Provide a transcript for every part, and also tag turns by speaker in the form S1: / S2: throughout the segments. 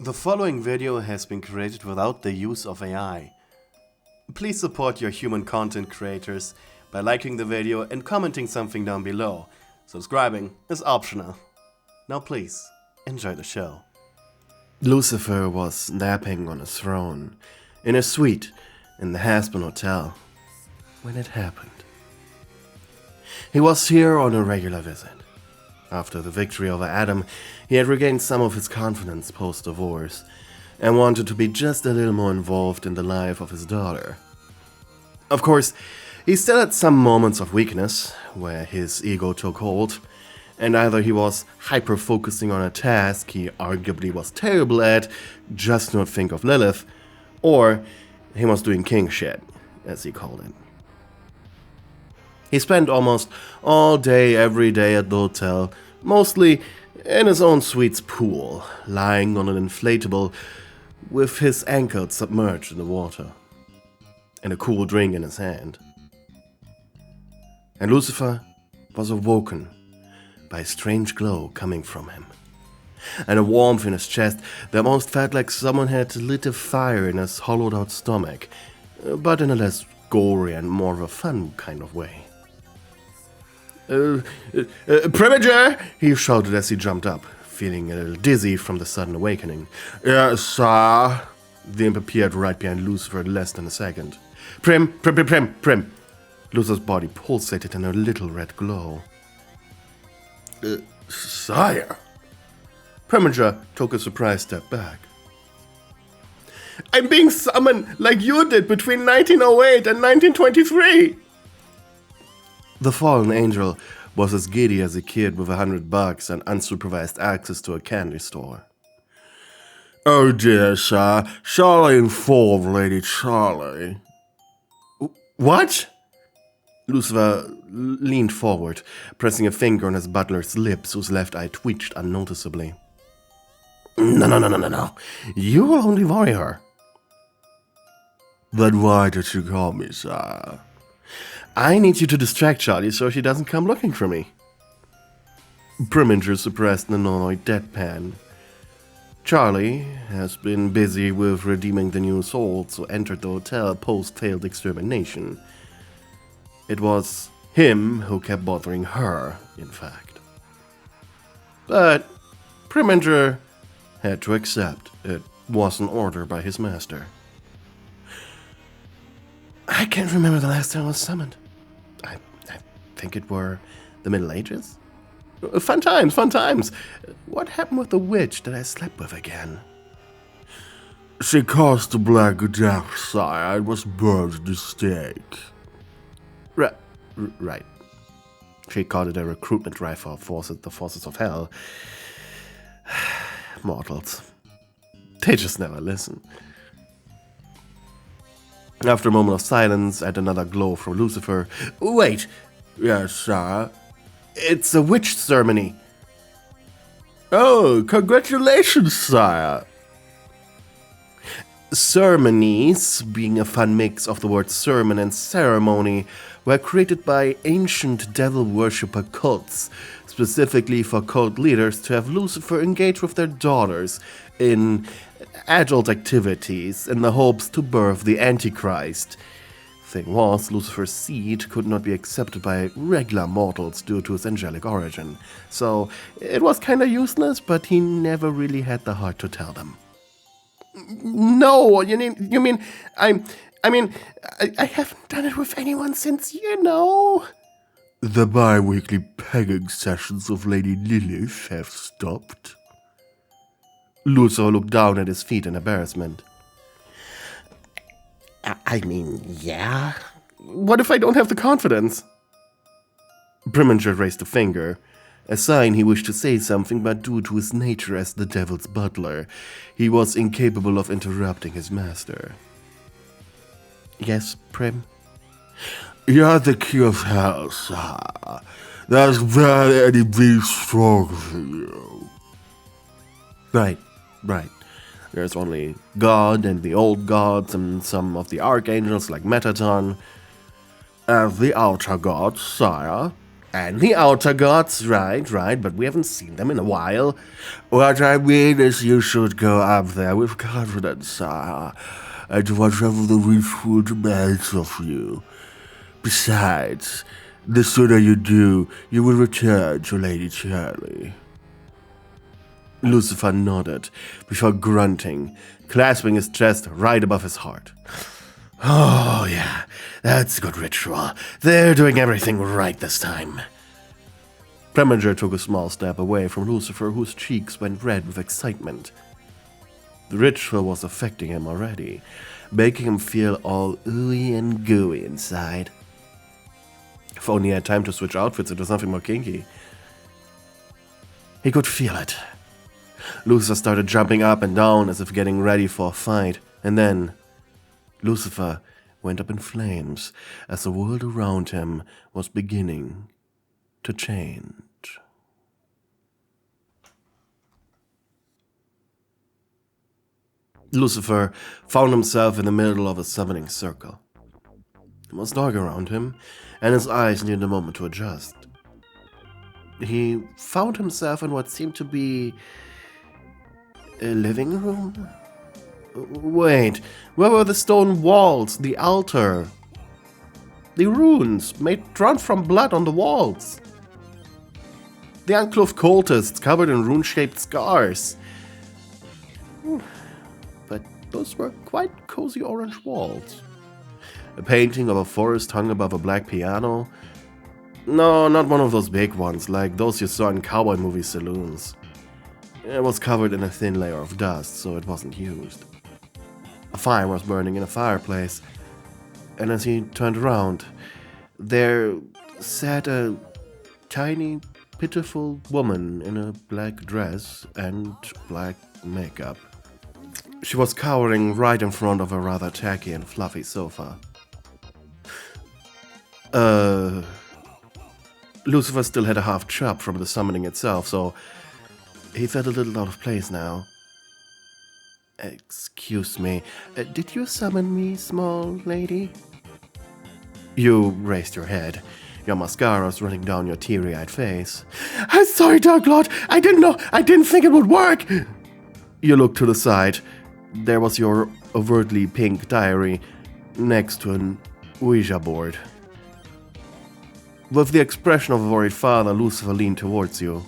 S1: The following video has been created without the use of AI. Please support your human content creators by liking the video and commenting something down below. Subscribing is optional. Now please, enjoy the show. Lucifer was napping on a throne in a suite in the Hasbin Hotel when it happened. He was here on a regular visit. After the victory over Adam, he had regained some of his confidence post-divorce and wanted to be just a little more involved in the life of his daughter. Of course, he still had some moments of weakness where his ego took hold, and either he was hyper-focusing on a task he arguably was terrible at, just not think of Lilith, or he was doing king shit, as he called it. He spent almost all day, every day at the hotel, mostly in his own suite's pool, lying on an inflatable with his ankles submerged in the water, and a cool drink in his hand. And Lucifer was awoken by a strange glow coming from him, and a warmth in his chest that almost felt like someone had lit a fire in his hollowed-out stomach, but in a less gory and more of a fun kind of way. Premature! He shouted as he jumped up, feeling a little dizzy from the sudden awakening. Yes, sir. The imp appeared right behind Lucifer in less than a second. Prim! Lucifer's body pulsated in a little red glow. Sire? Premature took a surprised step back. I'm being summoned like you did between 1908 and 1923! The fallen angel was as giddy as a kid with $100 and unsupervised access to a candy store. Oh dear, sir. Shall I inform Lady Charlie? What? Lucifer leaned forward, pressing a finger on his butler's lips, whose left eye twitched unnoticeably. No. You will only worry her. Then why did you call me, sir? I need you to distract Charlie so she doesn't come looking for me. Preminger suppressed an annoyed deadpan. Charlie has been busy with redeeming the new souls who entered the hotel post-failed extermination. It was him who kept bothering her, in fact. But Preminger had to accept it was an order by his master. I can't remember the last time I was summoned. I think it were the Middle Ages? Fun times. What happened with the witch that I slept with again? She caused the Black Death, sire, and was burned at the stake. Right. She called it a recruitment drive for the forces of hell. Mortals. They just never listen. After a moment of silence and another glow from Lucifer. Wait! Yes, sir. It's a witch ceremony. Oh, congratulations, sire. Ceremonies, being a fun mix of the words sermon and ceremony, were created by ancient devil worshipper cults, specifically for cult leaders to have Lucifer engage with their daughters in adult activities in the hopes to birth the Antichrist. Thing was, Lucifer's seed could not be accepted by regular mortals due to his angelic origin, so it was kinda useless, but he never really had the heart to tell them. No, you mean, I haven't done it with anyone since, the bi-weekly pegging sessions of Lady Lilith have stopped. Lucifer looked down at his feet in embarrassment. Yeah. What if I don't have the confidence? Preminger raised a finger, a sign he wished to say something, but due to his nature as the devil's butler, he was incapable of interrupting his master. Yes, Prim? You're the key of hell, sir. There's barely any beast strong for you. Right. There's only God and the old gods and some of the archangels like Metaton. The outer gods, sire. And the outer gods, right, but we haven't seen them in a while. What I mean is you should go up there with confidence, sir, and whatever the ritual demands of you. Besides, the sooner you do, you will return to Lady Charlie. Lucifer nodded, before grunting, clasping his chest right above his heart. Oh, yeah, that's a good ritual. They're doing everything right this time. Preminger took a small step away from Lucifer, whose cheeks went red with excitement. The ritual was affecting him already, making him feel all ooey and gooey inside. If only he had time to switch outfits into something more kinky. He could feel it. Lucifer started jumping up and down as if getting ready for a fight, and then Lucifer went up in flames as the world around him was beginning to change. Lucifer found himself in the middle of a summoning circle. It was dark around him, and his eyes needed a moment to adjust. He found himself in what seemed to be a living room? Wait, where were the stone walls, the altar? The runes drawn from blood on the walls? The unclothed cultists covered in rune-shaped scars? But those were quite cozy orange walls. A painting of a forest hung above a black piano. No, not one of those big ones, like those you saw in cowboy movie saloons. It was covered in a thin layer of dust, so it wasn't used. A fire was burning in a fireplace, and as he turned around, there sat a tiny, pitiful woman in a black dress and black makeup. She was cowering right in front of a rather tacky and fluffy sofa. Lucifer still had a half chub from the summoning itself, so he felt a little out of place now. Excuse me, did you summon me, small lady? You raised your head, your mascara's running down your teary-eyed face. I'm sorry, Dark Lord, I didn't think it would work! You looked to the side. There was your overtly pink diary next to an Ouija board. With the expression of a worried father, Lucifer leaned towards you.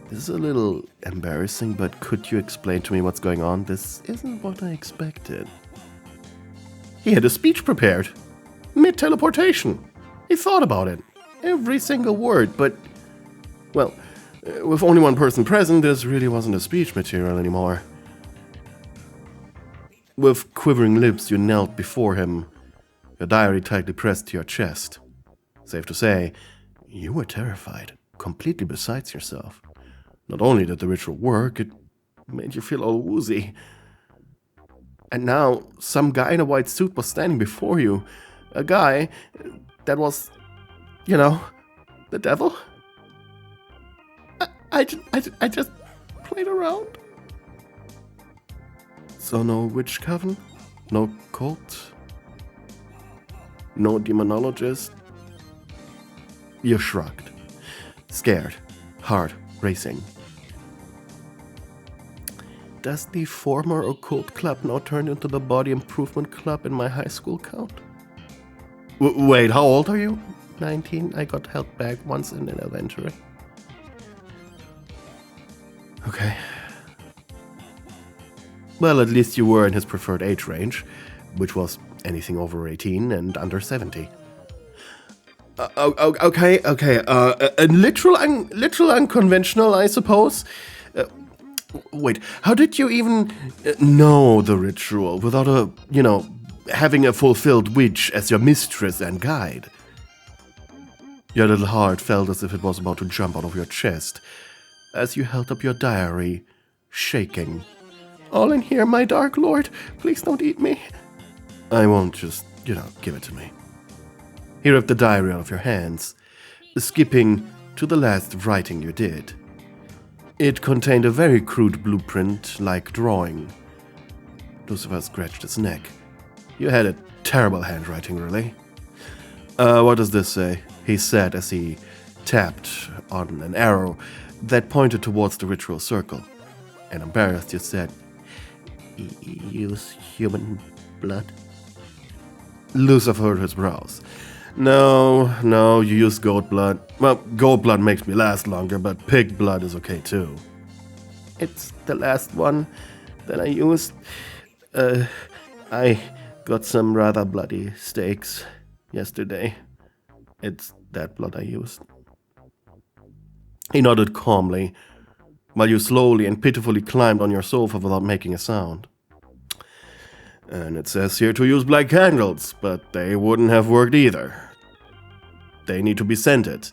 S1: This is a little embarrassing, but could you explain to me what's going on? This isn't what I expected. He had a speech prepared. Mid-teleportation. He thought about it. Every single word, but, well, with only one person present, this really wasn't a speech material anymore. With quivering lips, you knelt before him, your diary tightly pressed to your chest. Safe to say, you were terrified, completely besides yourself. Not only did the ritual work, it made you feel all woozy. And now, some guy in a white suit was standing before you. A guy that was, the devil. I just played around. So no witch coven? No cult? No demonologist? You shrugged. Scared. Heart racing. Does the former occult club now turn into the body improvement club in my high school count? Wait, how old are you? 19. I got held back once in elementary. Okay. Well, at least you were in his preferred age range, which was anything over 18 and under 70. Okay. A literal unconventional, I suppose. Wait, how did you even know the ritual without having a fulfilled witch as your mistress and guide? Your little heart felt as if it was about to jump out of your chest as you held up your diary, shaking. All in here, my Dark Lord. Please don't eat me. I won't just, give it to me. He ripped the diary out of your hands, skipping to the last writing you did. It contained a very crude blueprint-like drawing. Lucifer scratched his neck. You had a terrible handwriting, really. What does this say? He said as he tapped on an arrow that pointed towards the ritual circle. And embarrassed, you said, "Use human blood?" Lucifer hurt his brows. No, you use goat blood. Well, goat blood makes me last longer, but pig blood is okay too. It's the last one that I used. I got some rather bloody steaks yesterday. It's that blood I used. He nodded calmly, while you slowly and pitifully climbed on your sofa without making a sound. And it says here to use black candles, but they wouldn't have worked either. They need to be scented.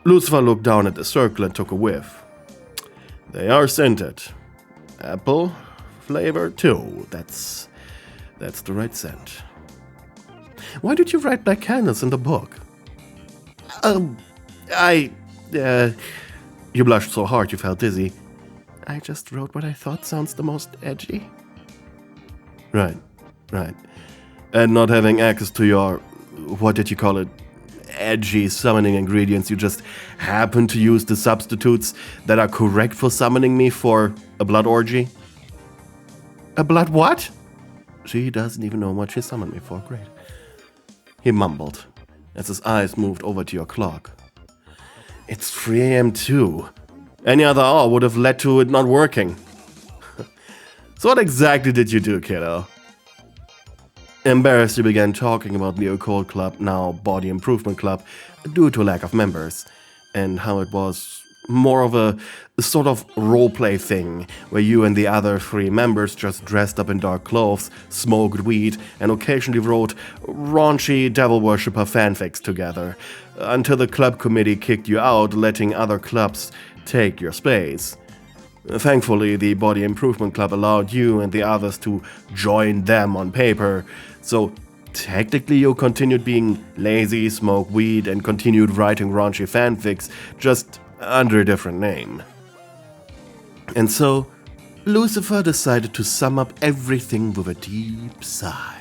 S1: Lucifer looked down at the circle and took a whiff. They are scented. Apple flavor too. That's the right scent. Why did you write black candles in the book? You blushed so hard you felt dizzy. I just wrote what I thought sounds the most edgy. Right. And not having access to your, what did you call it, edgy summoning ingredients, you just happen to use the substitutes that are correct for summoning me for a blood orgy? A blood what? She doesn't even know what she summoned me for. Great. He mumbled as his eyes moved over to your clock. It's 3 a.m. too. Any other hour would have led to it not working. So what exactly did you do, kiddo? Embarrassed, you began talking about the occult club, now Body Improvement Club, due to lack of members, and how it was more of a sort of roleplay thing, where you and the other 3 members just dressed up in dark clothes, smoked weed, and occasionally wrote raunchy devil worshipper fanfics together, until the club committee kicked you out, letting other clubs take your space. Thankfully, the Body Improvement Club allowed you and the others to join them on paper, so technically you continued being lazy, smoked weed, and continued writing raunchy fanfics, just under a different name. And so, Lucifer decided to sum up everything with a deep sigh.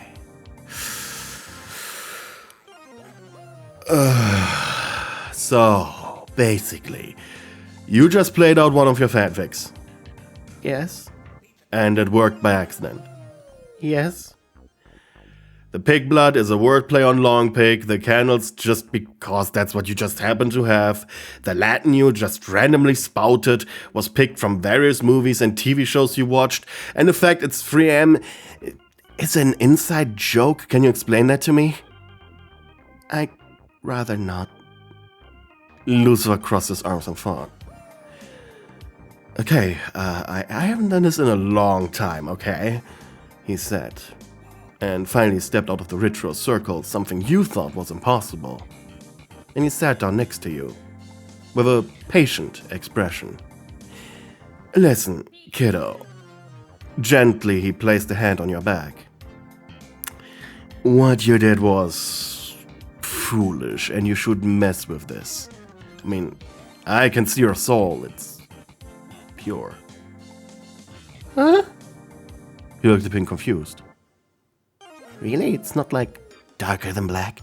S1: So, basically, you just played out one of your fanfics. Yes. And it worked by accident. Yes. The pig blood is a wordplay on long pig, the candles just because that's what you just happen to have, the Latin you just randomly spouted was picked from various movies and TV shows you watched, and the fact it's 3 a.m. is an inside joke. Can you explain that to me? I'd rather not. Lucifer crossed his arms and thought. Okay, I haven't done this in a long time, okay? He said, and finally stepped out of the ritual circle, something you thought was impossible. And he sat down next to you, with a patient expression. Listen, kiddo. Gently, he placed a hand on your back. What you did was foolish, and you shouldn't mess with this. I mean, I can see your soul, it's pure. Huh? He looked a bit confused. Really? It's not like darker than black?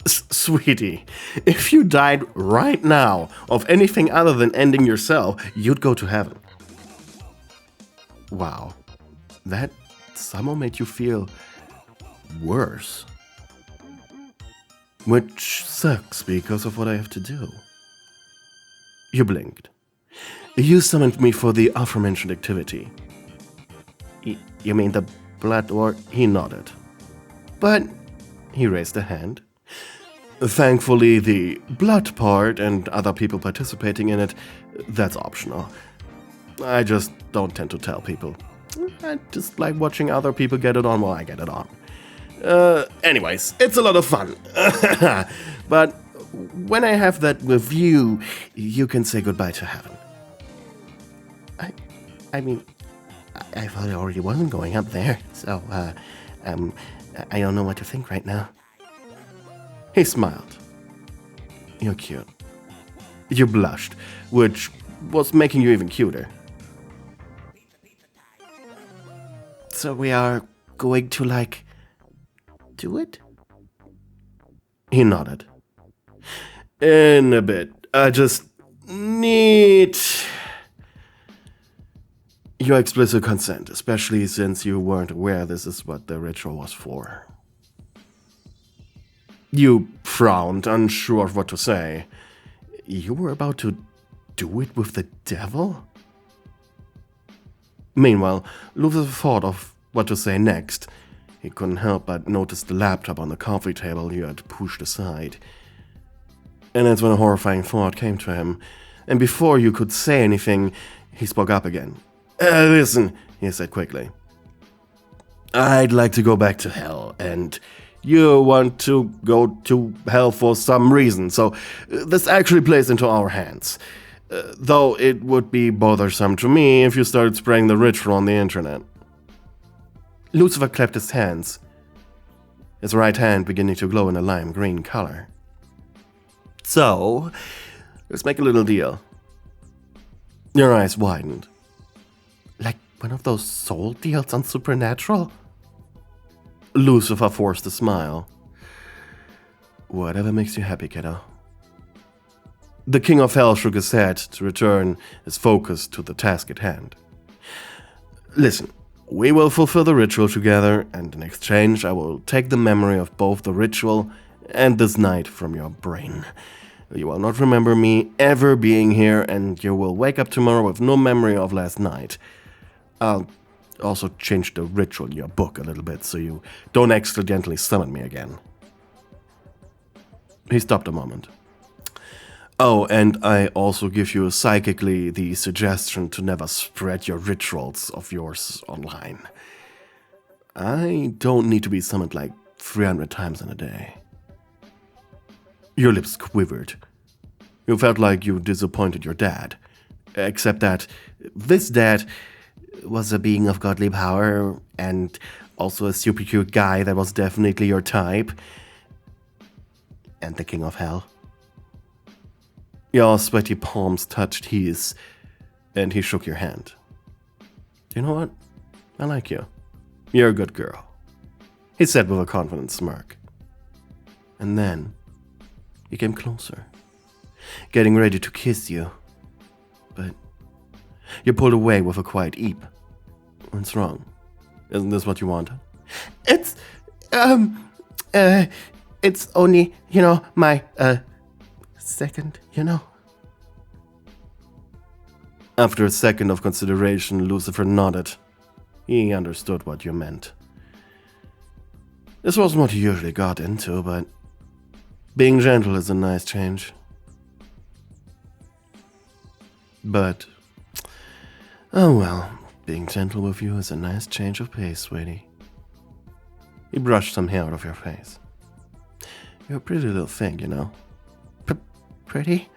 S1: Sweetie, if you died right now of anything other than ending yourself, you'd go to heaven. Wow. That somehow made you feel worse. Which sucks because of what I have to do. You blinked. You summoned me for the aforementioned activity. You mean the blood war? He nodded. But he raised a hand. Thankfully, the blood part and other people participating in it, that's optional. I just don't tend to tell people. I just like watching other people get it on while I get it on. Anyways, it's a lot of fun. But when I have that with you, you can say goodbye to heaven. I mean, I thought I already wasn't going up there, so, I don't know what to think right now. He smiled. You're cute. You blushed, which was making you even cuter. So we are going to, like, do it? He nodded. In a bit. I just need your explicit consent, especially since you weren't aware this is what the ritual was for. You frowned, unsure of what to say. You were about to do it with the devil? Meanwhile, Lucifer thought of what to say next. He couldn't help but notice the laptop on the coffee table he had pushed aside. And that's when a horrifying thought came to him. And before you could say anything, he spoke up again. Listen, he said quickly. I'd like to go back to hell, and you want to go to hell for some reason, so this actually plays into our hands. Though it would be bothersome to me if you started spreading the ritual on the internet. Lucifer clapped his hands, his right hand beginning to glow in a lime green color. So, let's make a little deal. Your eyes widened. Like one of those soul deals on Supernatural? Lucifer forced a smile. Whatever makes you happy, kiddo. The King of Hell shook his head to return his focus to the task at hand. Listen, we will fulfill the ritual together, and in exchange I will take the memory of both the ritual and this night from your brain. You will not remember me ever being here, and you will wake up tomorrow with no memory of last night. I'll also change the ritual in your book a little bit so you don't accidentally summon me again. He stopped a moment. Oh, and I also give you psychically the suggestion to never spread your rituals of yours online. I don't need to be summoned like 300 times in a day. Your lips quivered. You felt like you disappointed your dad. Except that this dad was a being of godly power and also a super cute guy that was definitely your type. And the King of Hell. Your sweaty palms touched his, and he shook your hand. You know what? I like you. You're a good girl, he said with a confident smirk. And then he came closer, getting ready to kiss you. But you pulled away with a quiet eep. What's wrong? Isn't this what you wanted? It's only, my, second, After a second of consideration, Lucifer nodded. He understood what you meant. This wasn't what he usually got into, but being gentle is a nice change. But, oh well, being gentle with you is a nice change of pace, sweetie. He brushed some hair out of your face. You're a pretty little thing, Pretty?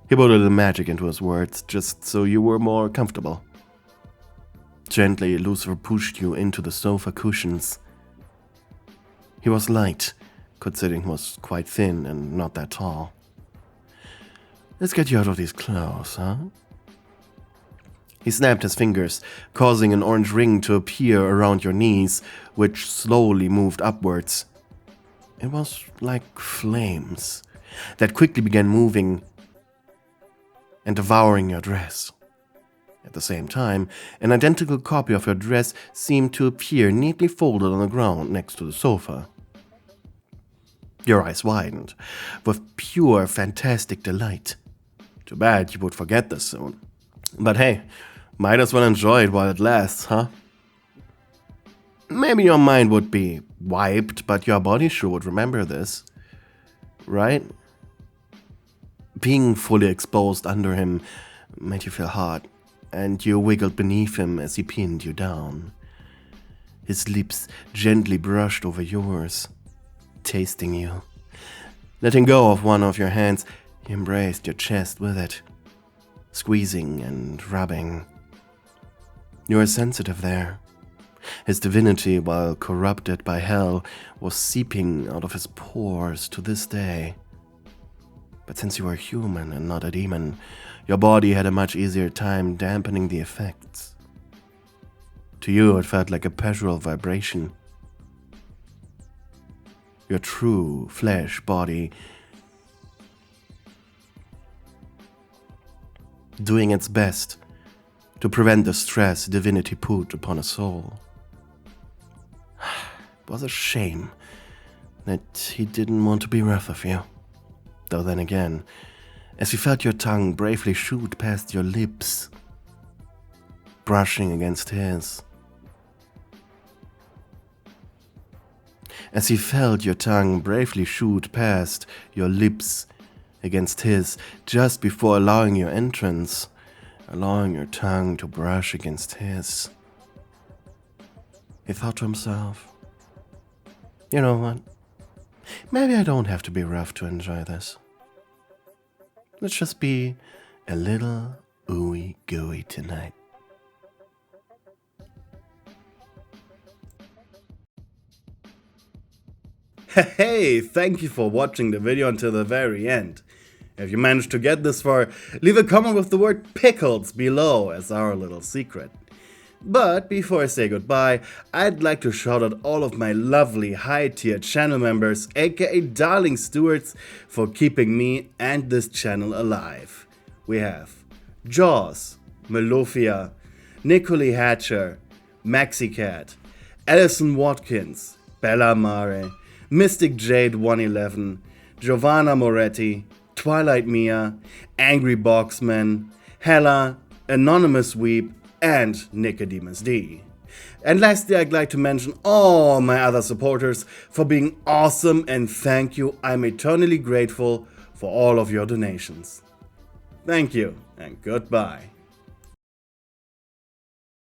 S1: He put a little magic into his words, just so you were more comfortable. Gently, Lucifer pushed you into the sofa cushions. He was light, considering he was quite thin and not that tall. Let's get you out of these clothes, huh? He snapped his fingers, causing an orange ring to appear around your knees, which slowly moved upwards. It was like flames that quickly began moving and devouring your dress. At the same time, an identical copy of your dress seemed to appear neatly folded on the ground next to the sofa. Your eyes widened, with pure fantastic delight. Too bad you would forget this soon. But hey, might as well enjoy it while it lasts, huh? Maybe your mind would be wiped, but your body sure would remember this. Right? Being fully exposed under him made you feel hot, and you wiggled beneath him as he pinned you down. His lips gently brushed over yours, tasting you. Letting go of one of your hands, he embraced your chest with it, squeezing and rubbing. You are sensitive there. His divinity, while corrupted by hell, was seeping out of his pores to this day. But since you were human and not a demon, your body had a much easier time dampening the effects. To you, it felt like a pleasurable vibration. your true flesh body, doing its best to prevent the stress divinity put upon a soul. It was a shame that he didn't want to be rough of you. Though then again, as you felt your tongue bravely shoot past your lips, brushing against his. As he felt your tongue bravely shoot past your lips against his, just before allowing your entrance, allowing your tongue to brush against his, he thought to himself, you know what? Maybe I don't have to be rough to enjoy this. Let's just be a little ooey gooey tonight. Hey, thank you for watching the video until the very end. If you managed to get this far, leave a comment with the word pickles below as our little secret. But before I say goodbye, I'd like to shout out all of my lovely high-tier channel members, aka darling stewards, for keeping me and this channel alive. We have Jaws, Melofia, Nicole Hatcher, Maxicat, Alison Watkins, Bella Mare, Mystic Jade 111, Giovanna Moretti, Twilight Mia, Angry Boxman, Hella, Anonymous Weep, and Nicodemus D. And lastly, I'd like to mention all my other supporters for being awesome, and thank you. I'm eternally grateful for all of your donations. Thank you and goodbye.